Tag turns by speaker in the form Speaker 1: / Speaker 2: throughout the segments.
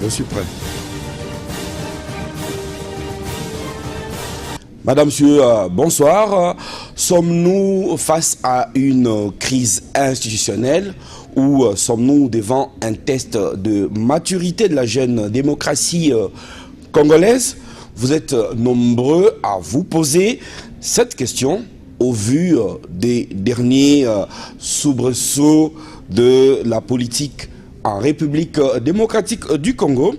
Speaker 1: Je suis prêt. Madame, monsieur, bonsoir. Sommes-nous face à une crise institutionnelle ou sommes-nous devant un test de maturité de la jeune démocratie congolaise? Vous êtes nombreux à vous poser cette question au vu des derniers soubresauts de la politique en République démocratique du Congo.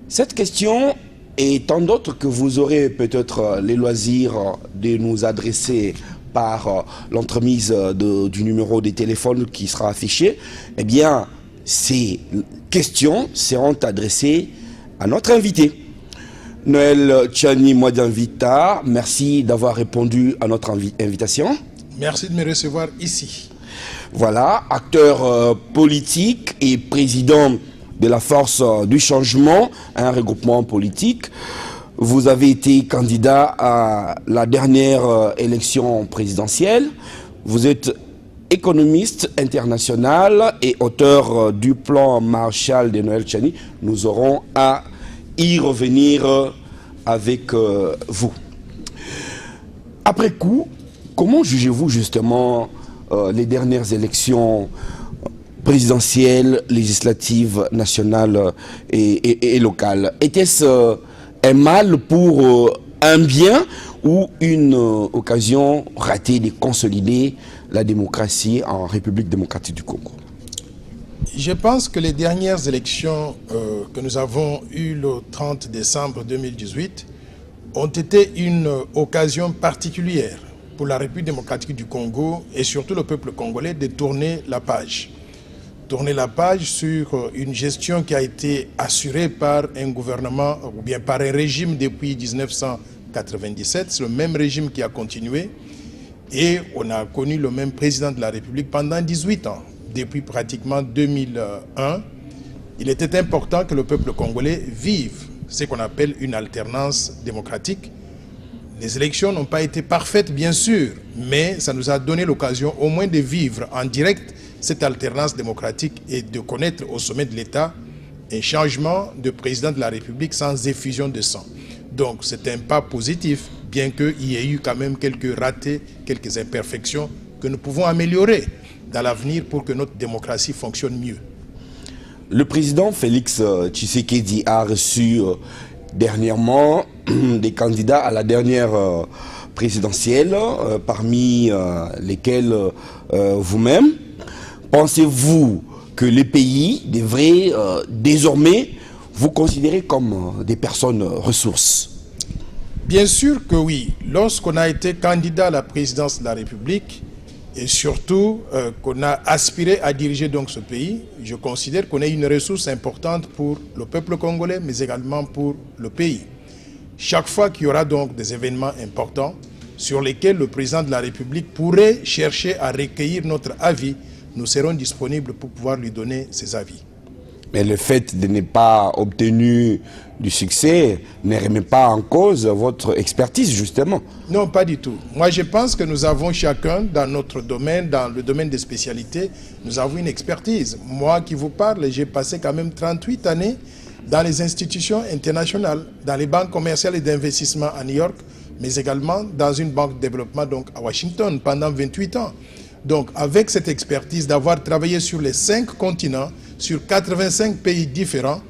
Speaker 1: Cette question et tant d'autres que vous aurez peut-être les loisirs de nous adresser par l'entremise du numéro de téléphone qui sera affiché, eh bien, ces questions seront adressées à notre invité. Noël Tchani Mwadjanvita, merci d'avoir répondu à notre invitation.
Speaker 2: Merci de me recevoir ici.
Speaker 1: Voilà, acteur politique et président de la Force du Changement, un regroupement politique. Vous avez été candidat à la dernière élection présidentielle. Vous êtes économiste international et auteur du plan Marshall de Noël Tchani. Nous aurons à y revenir avec vous. Après coup, comment jugez-vous justement les dernières élections présidentielles, législatives, nationales et locales? Était-ce un mal pour un bien ou une occasion ratée de consolider la démocratie en République démocratique du Congo?
Speaker 2: Je pense que les dernières élections que nous avons eues le 30 décembre 2018 ont été une occasion particulière pour la République démocratique du Congo et surtout le peuple congolais de tourner la page. Tourner la page sur une gestion qui a été assurée par un gouvernement ou bien par un régime depuis 1997. C'est le même régime qui a continué et on a connu le même président de la République pendant 18 ans. Depuis pratiquement 2001, il était important que le peuple congolais vive ce qu'on appelle une alternance démocratique. Les élections n'ont pas été parfaites, bien sûr, mais ça nous a donné l'occasion au moins de vivre en direct cette alternance démocratique et de connaître au sommet de l'État un changement de président de la République sans effusion de sang. Donc c'est un pas positif, bien qu'il y ait eu quand même quelques ratés, quelques imperfections que nous pouvons améliorer dans l'avenir pour que notre démocratie fonctionne mieux.
Speaker 1: Le président Félix Tshisekedi a reçu dernièrement des candidats à la dernière présidentielle, parmi lesquels vous-même. Pensez-vous que les pays devraient désormais vous considérer comme des personnes ressources?
Speaker 2: Bien sûr que oui. Lorsqu'on a été candidat à la présidence de la République, et surtout qu'on a aspiré à diriger donc ce pays, je considère qu'on est une ressource importante pour le peuple congolais, mais également pour le pays. Chaque fois qu'il y aura donc des événements importants sur lesquels le président de la République pourrait chercher à recueillir notre avis, nous serons disponibles pour pouvoir lui donner ses avis.
Speaker 1: Mais le fait de ne pas obtenu du succès ne remet pas en cause votre expertise, justement?
Speaker 2: Non, pas du tout. Moi, je pense que nous avons chacun, dans notre domaine, dans le domaine des spécialités, nous avons une expertise. Moi qui vous parle, j'ai passé quand même 38 années dans les institutions internationales, dans les banques commerciales et d'investissement à New York, mais également dans une banque de développement donc à Washington pendant 28 ans. Donc, avec cette expertise d'avoir travaillé sur les 5 continents, sur 85 pays différents,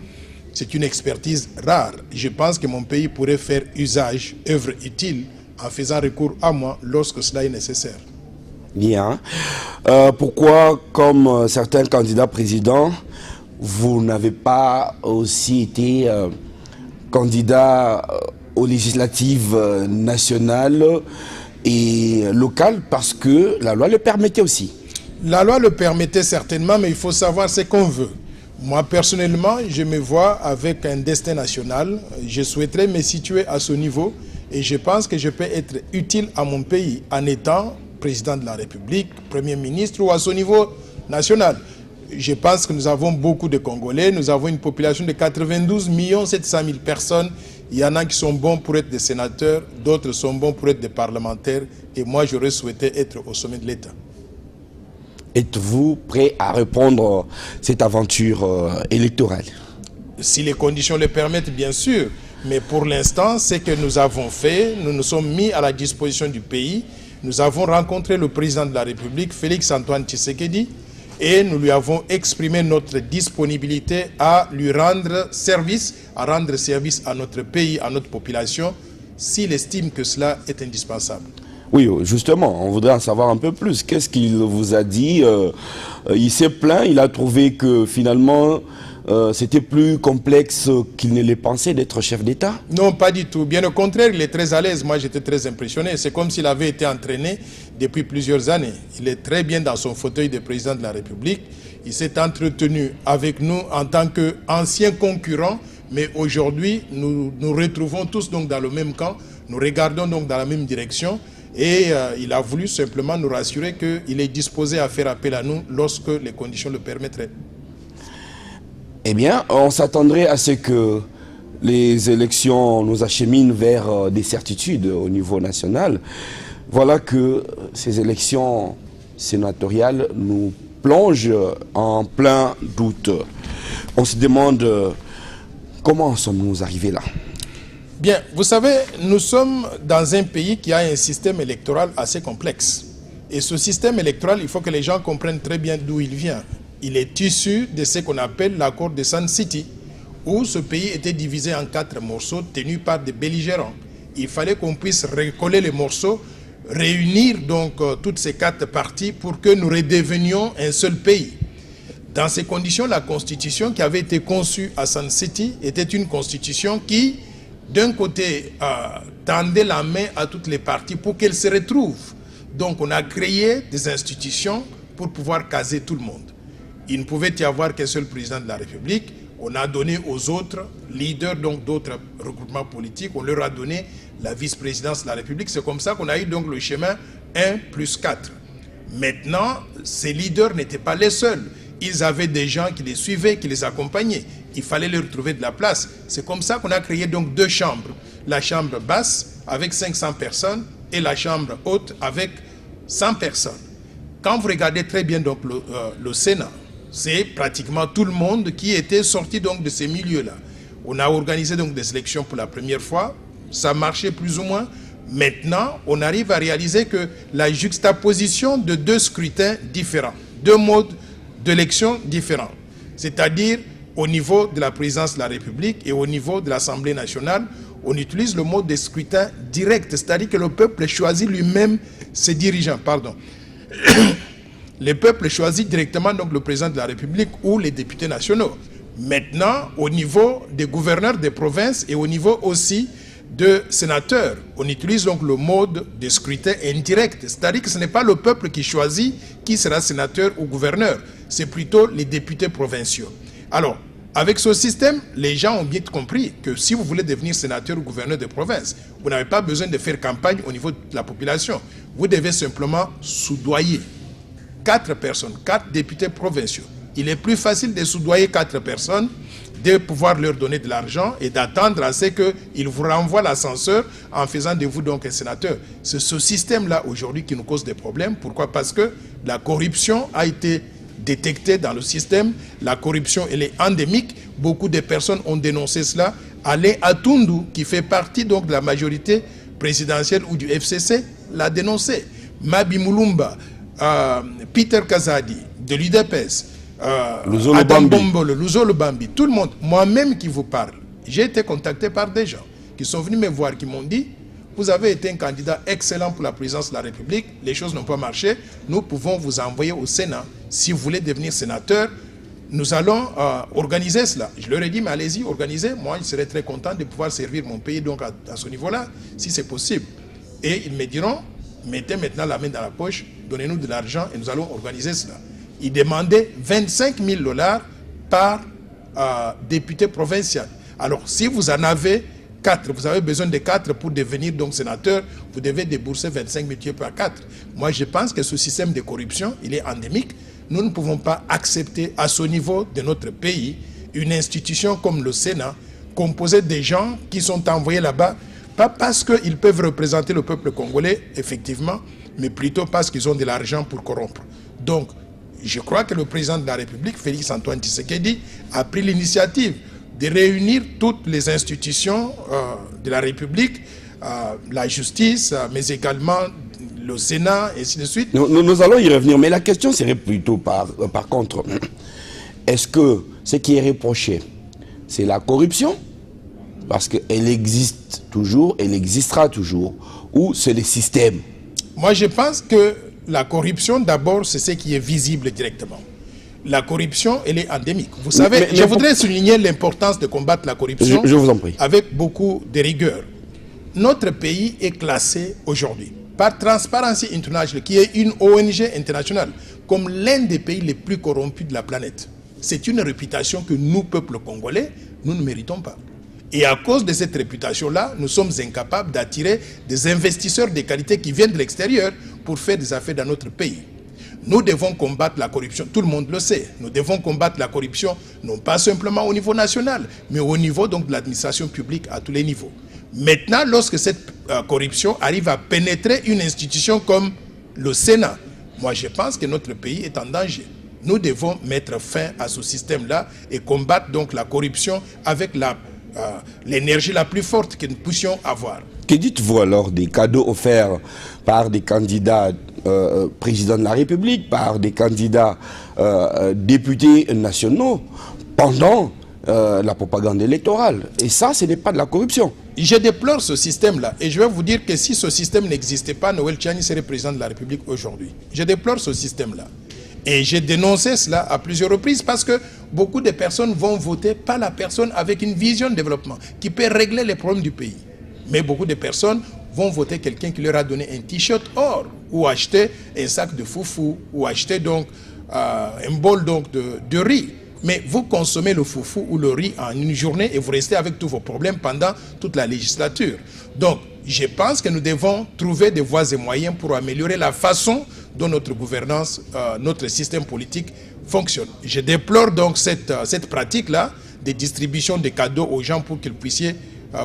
Speaker 2: c'est une expertise rare. Je pense que mon pays pourrait faire usage, œuvre utile, en faisant recours à moi lorsque cela est nécessaire.
Speaker 1: Bien. Pourquoi, comme certains candidats présidents, vous n'avez pas aussi été candidat aux législatives nationales et locales, parce que la loi le permettait aussi?
Speaker 2: La loi le permettait certainement, mais il faut savoir ce qu'on veut. Moi, personnellement, je me vois avec un destin national. Je souhaiterais me situer à ce niveau et je pense que je peux être utile à mon pays en étant président de la République, Premier ministre ou à ce niveau national. Je pense que nous avons beaucoup de Congolais. Nous avons une population de 92 700 000 personnes. Il y en a qui sont bons pour être des sénateurs, d'autres sont bons pour être des parlementaires. Et moi, j'aurais souhaité être au sommet de l'État.
Speaker 1: Êtes-vous prêt à répondre à cette aventure électorale?
Speaker 2: Si les conditions le permettent, bien sûr. Mais pour l'instant, ce que nous avons fait, nous nous sommes mis à la disposition du pays. Nous avons rencontré le président de la République, Félix-Antoine Tshisekedi, et nous lui avons exprimé notre disponibilité à lui rendre service, à rendre service à notre pays, à notre population, s'il estime que cela est indispensable.
Speaker 1: Oui, justement, on voudrait en savoir un peu plus. Qu'est-ce qu'il vous a dit? Il s'est plaint, il a trouvé que finalement, c'était plus complexe qu'il ne l'ait pensé d'être chef d'État?
Speaker 2: Non, pas du tout. Bien au contraire, il est très à l'aise. Moi, j'étais très impressionné. C'est comme s'il avait été entraîné depuis plusieurs années. Il est très bien dans son fauteuil de président de la République. Il s'est entretenu avec nous en tant qu'ancien concurrent, mais aujourd'hui, nous nous retrouvons tous donc dans le même camp. Nous regardons donc dans la même direction. Et il a voulu simplement nous rassurer qu'il est disposé à faire appel à nous lorsque les conditions le permettraient.
Speaker 1: Eh bien, on s'attendrait à ce que les élections nous acheminent vers des certitudes au niveau national. Voilà que ces élections sénatoriales nous plongent en plein doute. On se demande comment sommes-nous arrivés là?
Speaker 2: Bien, vous savez, nous sommes dans un pays qui a un système électoral assez complexe. Et ce système électoral, il faut que les gens comprennent très bien d'où il vient. Il est issu de ce qu'on appelle l'accord de Sun City, où ce pays était divisé en 4 morceaux tenus par des belligérants. Il fallait qu'on puisse recoller les morceaux, réunir donc toutes ces 4 parties pour que nous redevenions un seul pays. Dans ces conditions, la constitution qui avait été conçue à Sun City était une constitution qui, d'un côté, tendait la main à toutes les parties pour qu'elles se retrouvent. Donc on a créé des institutions pour pouvoir caser tout le monde. Il ne pouvait y avoir qu'un seul président de la République. On a donné aux autres leaders, donc d'autres regroupements politiques, on leur a donné la vice-présidence de la République. C'est comme ça qu'on a eu donc le chemin 1+4. Maintenant, ces leaders n'étaient pas les seuls. Ils avaient des gens qui les suivaient, qui les accompagnaient. Il fallait leur trouver de la place. C'est comme ça qu'on a créé donc 2 chambres. La chambre basse avec 500 personnes et la chambre haute avec 100 personnes. Quand vous regardez très bien donc le Sénat, c'est pratiquement tout le monde qui était sorti donc de ces milieux-là. On a organisé donc des élections pour la première fois. Ça marchait plus ou moins. Maintenant, on arrive à réaliser que la juxtaposition de 2 scrutins différents, 2 modes d'élection différents, c'est-à-dire au niveau de la présidence de la République et au niveau de l'Assemblée nationale, on utilise le mode de scrutin direct, c'est-à-dire que le peuple choisit lui-même ses dirigeants. Le peuple choisit directement donc le président de la République ou les députés nationaux. Maintenant, au niveau des gouverneurs des provinces et au niveau aussi de sénateurs, on utilise donc le mode de scrutin indirect. C'est-à-dire que ce n'est pas le peuple qui choisit qui sera sénateur ou gouverneur, c'est plutôt les députés provinciaux. Alors, avec ce système, les gens ont bien compris que si vous voulez devenir sénateur ou gouverneur de province, vous n'avez pas besoin de faire campagne au niveau de la population. Vous devez simplement soudoyer 4 personnes, 4 députés provinciaux. Il est plus facile de soudoyer 4 personnes, de pouvoir leur donner de l'argent et d'attendre à ce qu'ils vous renvoient l'ascenseur en faisant de vous donc un sénateur. C'est ce système-là aujourd'hui qui nous cause des problèmes. Pourquoi? Parce que la corruption a été détectée dans le système. La corruption, elle est endémique. Beaucoup de personnes ont dénoncé cela. Alain Atundu, qui fait partie donc de la majorité présidentielle ou du FCC, l'a dénoncé. Mabi Mulumba, Peter Kazadi, de l'UDPS, Adam Bombolo, Luzolo Bambi, tout le monde, moi-même qui vous parle, j'ai été contacté par des gens qui sont venus me voir, qui m'ont dit, vous avez été un candidat excellent pour la présidence de la République, les choses n'ont pas marché, nous pouvons vous envoyer au Sénat. Si vous voulez devenir sénateur, nous allons organiser cela. Je leur ai dit, mais allez-y, organisez. Moi, je serais très content de pouvoir servir mon pays donc à ce niveau-là, si c'est possible. Et ils me diront, mettez maintenant la main dans la poche, donnez-nous de l'argent et nous allons organiser cela. Ils demandaient 25 000 $ par député provincial. Alors, si vous en avez 4, vous avez besoin de 4 pour devenir donc sénateur, vous devez débourser 25 000 par 4. Moi, je pense que ce système de corruption, il est endémique. Nous ne pouvons pas accepter à ce niveau de notre pays une institution comme le Sénat, composée de gens qui sont envoyés là-bas, pas parce qu'ils peuvent représenter le peuple congolais, effectivement, mais plutôt parce qu'ils ont de l'argent pour corrompre. Donc, je crois que le président de la République, Félix-Antoine Tshisekedi, a pris l'initiative de réunir toutes les institutions de la République, la justice, mais également le Sénat, et ainsi de suite.
Speaker 1: Nous allons y revenir, mais la question serait plutôt par contre, est-ce que ce qui est reproché, c'est la corruption? Parce qu'elle existe toujours, elle existera toujours, ou c'est le système?
Speaker 2: Moi, je pense que la corruption, d'abord, c'est ce qui est visible directement. La corruption, elle est endémique. Vous savez, je voudrais souligner l'importance de combattre la corruption
Speaker 1: je vous en prie.
Speaker 2: Avec beaucoup de rigueur. Notre pays est classé aujourd'hui par Transparency International, qui est une ONG internationale, comme l'un des pays les plus corrompus de la planète. C'est une réputation que nous, peuple congolais, nous ne méritons pas. Et à cause de cette réputation-là, nous sommes incapables d'attirer des investisseurs de qualité qui viennent de l'extérieur pour faire des affaires dans notre pays. Nous devons combattre la corruption, tout le monde le sait. Nous devons combattre la corruption, non pas simplement au niveau national, mais au niveau donc, de l'administration publique à tous les niveaux. Maintenant, lorsque cette corruption arrive à pénétrer une institution comme le Sénat, moi je pense que notre pays est en danger. Nous devons mettre fin à ce système-là et combattre donc la corruption avec l'énergie la plus forte que nous puissions avoir.
Speaker 1: Que dites-vous alors des cadeaux offerts par des candidats présidents de la République, par des candidats députés nationaux pendant la propagande électorale? Et ça, ce n'est pas de la corruption.
Speaker 2: Je déplore ce système-là et je vais vous dire que si ce système n'existait pas, Noël Tchani serait président de la République aujourd'hui. Je déplore ce système-là. Et j'ai dénoncé cela à plusieurs reprises parce que beaucoup de personnes vont voter pas la personne avec une vision de développement qui peut régler les problèmes du pays. Mais beaucoup de personnes vont voter quelqu'un qui leur a donné un t-shirt or ou acheter un sac de foufou ou acheter donc un bol donc de riz. Mais vous consommez le foufou ou le riz en une journée et vous restez avec tous vos problèmes pendant toute la législature. Donc, je pense que nous devons trouver des voies et moyens pour améliorer la façon dont notre gouvernance, notre système politique fonctionne. Je déplore donc cette pratique-là de distribution de cadeaux aux gens pour qu'ils puissent,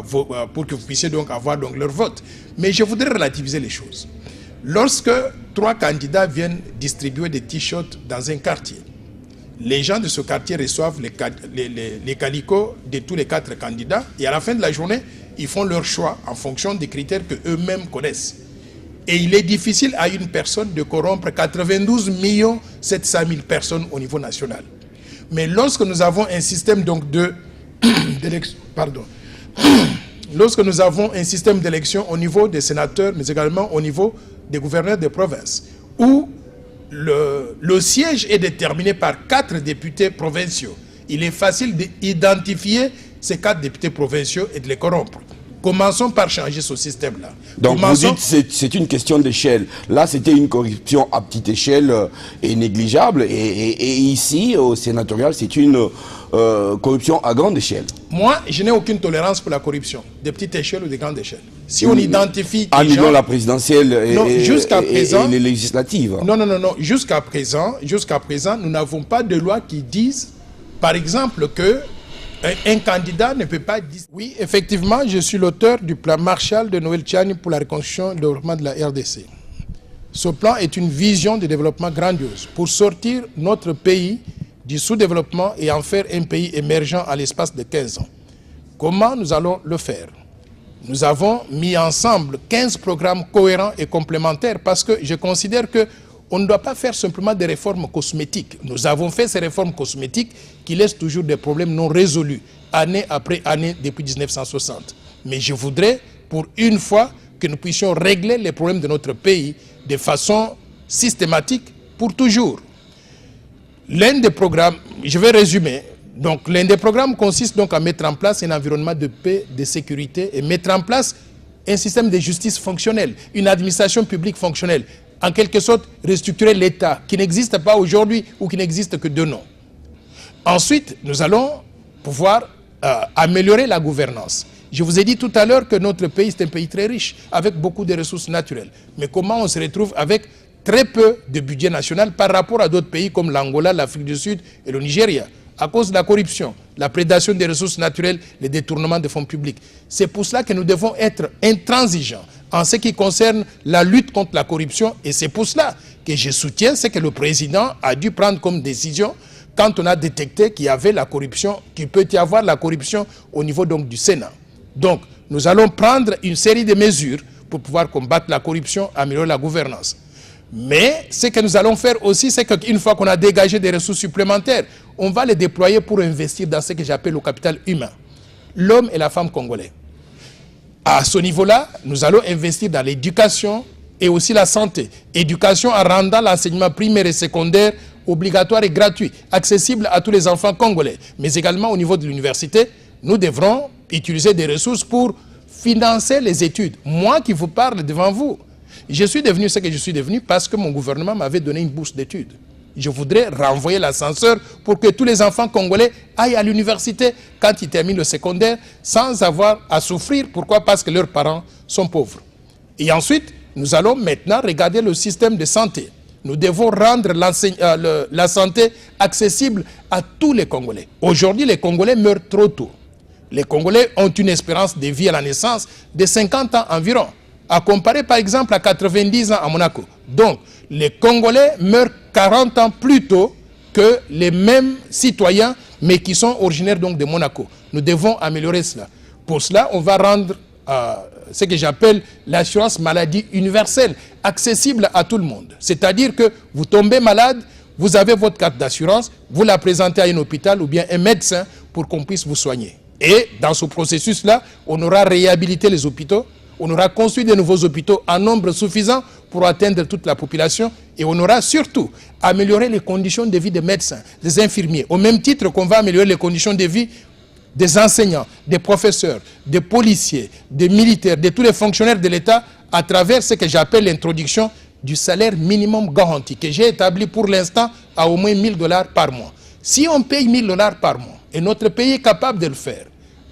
Speaker 2: pour que vous puissiez donc avoir donc leur vote. Mais je voudrais relativiser les choses. Lorsque 3 candidats viennent distribuer des t-shirts dans un quartier, les gens de ce quartier reçoivent les calicots de tous les 4 candidats et à la fin de la journée, ils font leur choix en fonction des critères qu'eux-mêmes connaissent. Et il est difficile à une personne de corrompre 92 700 000 personnes au niveau national. Mais lorsque nous avons un système donc lorsque nous avons un système d'élection au niveau des sénateurs, mais également au niveau des gouverneurs des provinces, où le siège est déterminé par 4 députés provinciaux, il est facile d'identifier ces 4 députés provinciaux et de les corrompre. Commençons par changer ce système-là.
Speaker 1: Donc vous dites que c'est une question d'échelle. Là, c'était une corruption à petite échelle et négligeable. Et ici, au sénatorial, c'est une corruption à grande échelle.
Speaker 2: Moi, je n'ai aucune tolérance pour la corruption, de petite échelle ou de grande échelle. Si on identifie...
Speaker 1: Annulant la présidentielle et les législatives.
Speaker 2: Non. Jusqu'à présent, nous n'avons pas de loi qui dise, par exemple, que un candidat ne peut pas dire... Oui, effectivement, je suis l'auteur du plan Marshall de Noël Tchani pour la reconstruction et le développement de la RDC. Ce plan est une vision de développement grandiose pour sortir notre pays du sous-développement et en faire un pays émergent à l'espace de 15 ans. Comment nous allons le faire? Nous avons mis ensemble 15 programmes cohérents et complémentaires parce que je considère que on ne doit pas faire simplement des réformes cosmétiques. Nous avons fait ces réformes cosmétiques qui laissent toujours des problèmes non résolus, année après année, depuis 1960. Mais je voudrais, pour une fois, que nous puissions régler les problèmes de notre pays de façon systématique pour toujours. L'un des programmes, je vais résumer, donc l'un des programmes consiste donc à mettre en place un environnement de paix, de sécurité et mettre en place un système de justice fonctionnel, une administration publique fonctionnelle, en quelque sorte restructurer l'État qui n'existe pas aujourd'hui ou qui n'existe que de nom. Ensuite, nous allons pouvoir améliorer la gouvernance. Je vous ai dit tout à l'heure que notre pays est un pays très riche, avec beaucoup de ressources naturelles. Mais comment on se retrouve avec très peu de budget national par rapport à d'autres pays comme l'Angola, l'Afrique du Sud et le Nigeria, à cause de la corruption, la prédation des ressources naturelles, les détournements de fonds publics. C'est pour cela que nous devons être intransigeants en ce qui concerne la lutte contre la corruption. Et c'est pour cela que je soutiens ce que le président a dû prendre comme décision, quand on a détecté qu'il y avait la corruption, qu'il peut y avoir la corruption au niveau donc du Sénat. Donc, nous allons prendre une série de mesures pour pouvoir combattre la corruption, améliorer la gouvernance. Mais ce que nous allons faire aussi, c'est qu'une fois qu'on a dégagé des ressources supplémentaires, on va les déployer pour investir dans ce que j'appelle le capital humain. L'homme et la femme congolais. À ce niveau-là, nous allons investir dans l'éducation et aussi la santé. Éducation en rendant l'enseignement primaire et secondaire obligatoire et gratuit, accessible à tous les enfants congolais. Mais également au niveau de l'université, nous devrons utiliser des ressources pour financer les études. Moi qui vous parle devant vous, je suis devenu ce que je suis devenu parce que mon gouvernement m'avait donné une bourse d'études. Je voudrais renvoyer l'ascenseur pour que tous les enfants congolais aillent à l'université quand ils terminent le secondaire sans avoir à souffrir. Pourquoi? Parce que leurs parents sont pauvres. Et ensuite, nous allons maintenant regarder le système de santé. Nous devons rendre la santé accessible à tous les Congolais. Aujourd'hui, les Congolais meurent trop tôt. Les Congolais ont une espérance de vie à la naissance de 50 ans environ, à comparer par exemple à 90 ans à Monaco. Donc, les Congolais meurent 40 ans plus tôt que les mêmes citoyens, mais qui sont originaires donc de Monaco. Nous devons améliorer cela. Pour cela, on va rendre ce que j'appelle l'assurance maladie universelle, accessible à tout le monde. C'est-à-dire que vous tombez malade, vous avez votre carte d'assurance, vous la présentez à un hôpital ou bien un médecin pour qu'on puisse vous soigner. Et dans ce processus-là, on aura réhabilité les hôpitaux, on aura construit de nouveaux hôpitaux en nombre suffisant pour atteindre toute la population et on aura surtout amélioré les conditions de vie des médecins, des infirmiers, au même titre qu'on va améliorer les conditions de vie des enseignants, des professeurs, des policiers, des militaires, de tous les fonctionnaires de l'État à travers ce que j'appelle l'introduction du salaire minimum garanti que j'ai établi pour l'instant à au moins $1000 par mois. Si on paye $1000 par mois et notre pays est capable de le faire,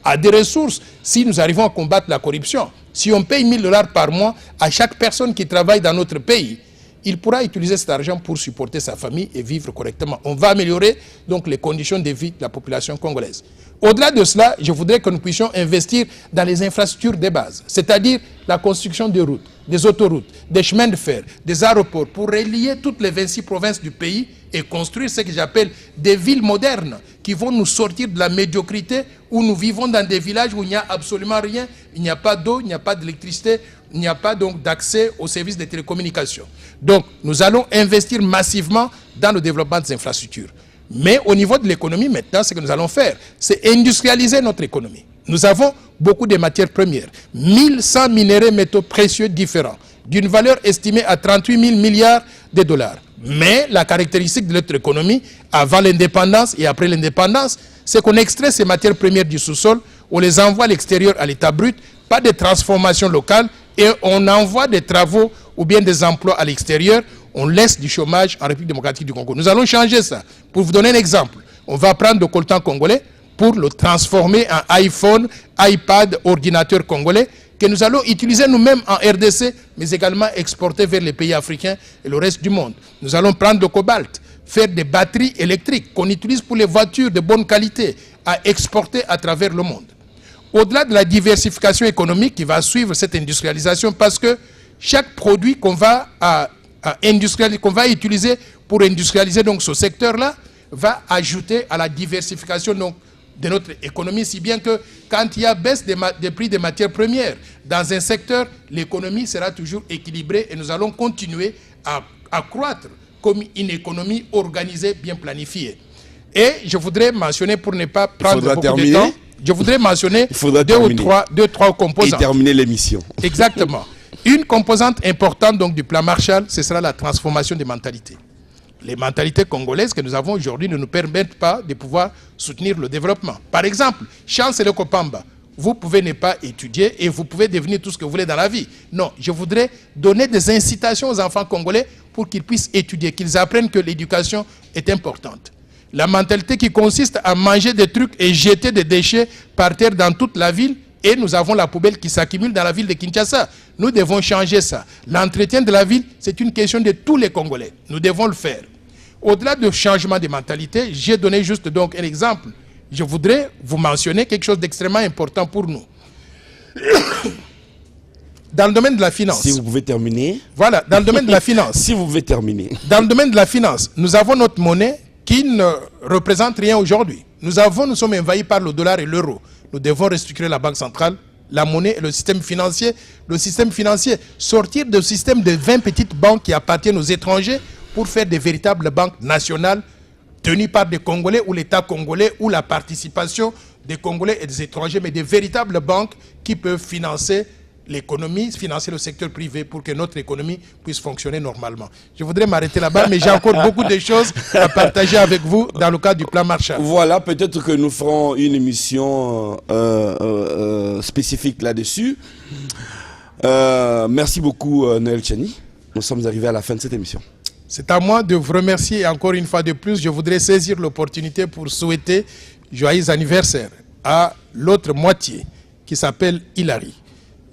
Speaker 2: à des ressources, si nous arrivons à combattre la corruption, si on paye $1000 par mois à chaque personne qui travaille dans notre pays, il pourra utiliser cet argent pour supporter sa famille et vivre correctement. On va améliorer donc les conditions de vie de la population congolaise. Au-delà de cela, je voudrais que nous puissions investir dans les infrastructures de base, c'est-à-dire la construction de routes, des autoroutes, des chemins de fer, des aéroports, pour relier toutes les 26 provinces du pays et construire ce que j'appelle des villes modernes qui vont nous sortir de la médiocrité où nous vivons dans des villages où il n'y a absolument rien, il n'y a pas d'eau, il n'y a pas d'électricité, il n'y a pas donc d'accès aux services de télécommunications. Donc, nous allons investir massivement dans le développement des infrastructures. Mais au niveau de l'économie, maintenant, ce que nous allons faire, c'est industrialiser notre économie. Nous avons beaucoup de matières premières, 1100 minéraux métaux précieux différents, d'une valeur estimée à 38 000 milliards de dollars. Mais la caractéristique de notre économie, avant l'indépendance et après l'indépendance, c'est qu'on extrait ces matières premières du sous-sol, on les envoie à l'extérieur à l'état brut, pas de transformation locale, et on envoie des travaux ou bien des emplois à l'extérieur, on laisse du chômage en République démocratique du Congo. Nous allons changer ça. Pour vous donner un exemple, on va prendre le coltan congolais pour le transformer en iPhone, iPad, ordinateur congolais, que nous allons utiliser nous-mêmes en RDC, mais également exporter vers les pays africains et le reste du monde. Nous allons prendre le cobalt, faire des batteries électriques qu'on utilise pour les voitures de bonne qualité, à exporter à travers le monde. Au-delà de la diversification économique qui va suivre cette industrialisation, parce que chaque produit qu'on va utiliser pour industrialiser donc ce secteur-là va ajouter à la diversification donc de notre économie, si bien que quand il y a baisse des prix des matières premières dans un secteur, l'économie sera toujours équilibrée et nous allons continuer à croître comme une économie organisée, bien planifiée. Et je voudrais mentionner, pour ne pas prendre beaucoup de temps, je voudrais mentionner deux, trois composantes.
Speaker 1: Et terminer l'émission.
Speaker 2: Exactement. Une composante importante donc, du plan Marshall, ce sera la transformation des mentalités. Les mentalités congolaises que nous avons aujourd'hui ne nous permettent pas de pouvoir soutenir le développement. Par exemple, Chance et le Kopamba, vous pouvez ne pas étudier et vous pouvez devenir tout ce que vous voulez dans la vie. Non, je voudrais donner des incitations aux enfants congolais pour qu'ils puissent étudier, qu'ils apprennent que l'éducation est importante. La mentalité qui consiste à manger des trucs et jeter des déchets par terre dans toute la ville, et nous avons la poubelle qui s'accumule dans la ville de Kinshasa. Nous devons changer ça. L'entretien de la ville, c'est une question de tous les Congolais. Nous devons le faire. Au-delà du changement de mentalité, j'ai donné juste donc un exemple. Je voudrais vous mentionner quelque chose d'extrêmement important pour nous. Dans le domaine de la finance.
Speaker 1: Si vous pouvez terminer.
Speaker 2: Voilà, dans le domaine de la finance.
Speaker 1: Si vous pouvez terminer.
Speaker 2: Dans le domaine de la finance, nous avons notre monnaie qui ne représentent rien aujourd'hui. Nous sommes envahis par le dollar et l'euro. Nous devons restructurer la banque centrale, la monnaie et le système financier. Le système financier, sortir du système de 20 petites banques qui appartiennent aux étrangers pour faire des véritables banques nationales tenues par des Congolais ou l'État congolais ou la participation des Congolais et des étrangers, mais des véritables banques qui peuvent financer l'économie, financer le secteur privé pour que notre économie puisse fonctionner normalement. Je voudrais m'arrêter là-bas, mais j'ai encore beaucoup de choses à partager avec vous dans le cadre du plan Marshall.
Speaker 1: Voilà, peut-être que nous ferons une émission spécifique là-dessus. Merci beaucoup, Noël Tchani. Nous sommes arrivés à la fin de cette émission.
Speaker 2: C'est à moi de vous remercier et encore une fois de plus. Je voudrais saisir l'opportunité pour souhaiter joyeux anniversaire à l'autre moitié qui s'appelle Hilary.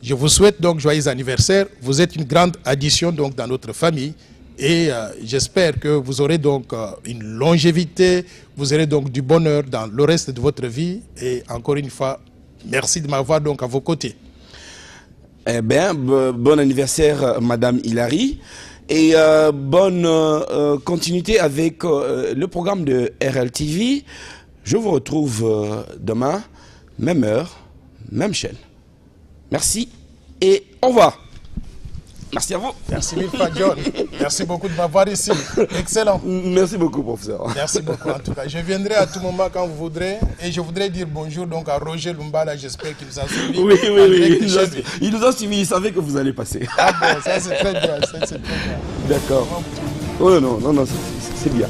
Speaker 2: Je vous souhaite donc joyeux anniversaire. Vous êtes une grande addition donc dans notre famille et j'espère que vous aurez donc une longévité, vous aurez donc du bonheur dans le reste de votre vie et encore une fois, merci de m'avoir donc à vos côtés.
Speaker 1: Eh bien, bon anniversaire Madame Hilary et bonne continuité avec le programme de RLTV. Je vous retrouve demain, même heure, même chaîne. Merci et au revoir. Merci à vous.
Speaker 2: Merci mille fois, John. Merci beaucoup de m'avoir ici. Excellent.
Speaker 1: Merci beaucoup, professeur.
Speaker 2: Merci beaucoup, en tout cas. Je viendrai à tout moment quand vous voudrez. Et je voudrais dire bonjour donc à Roger Lumbala. J'espère qu'il nous a suivi.
Speaker 1: Oui, oui, oui. Il nous a suivis. Il savait que vous allez passer.
Speaker 2: Ah bon, ça c'est très bien. Ça, c'est très bien.
Speaker 1: D'accord. Oh non, non, non, c'est bien.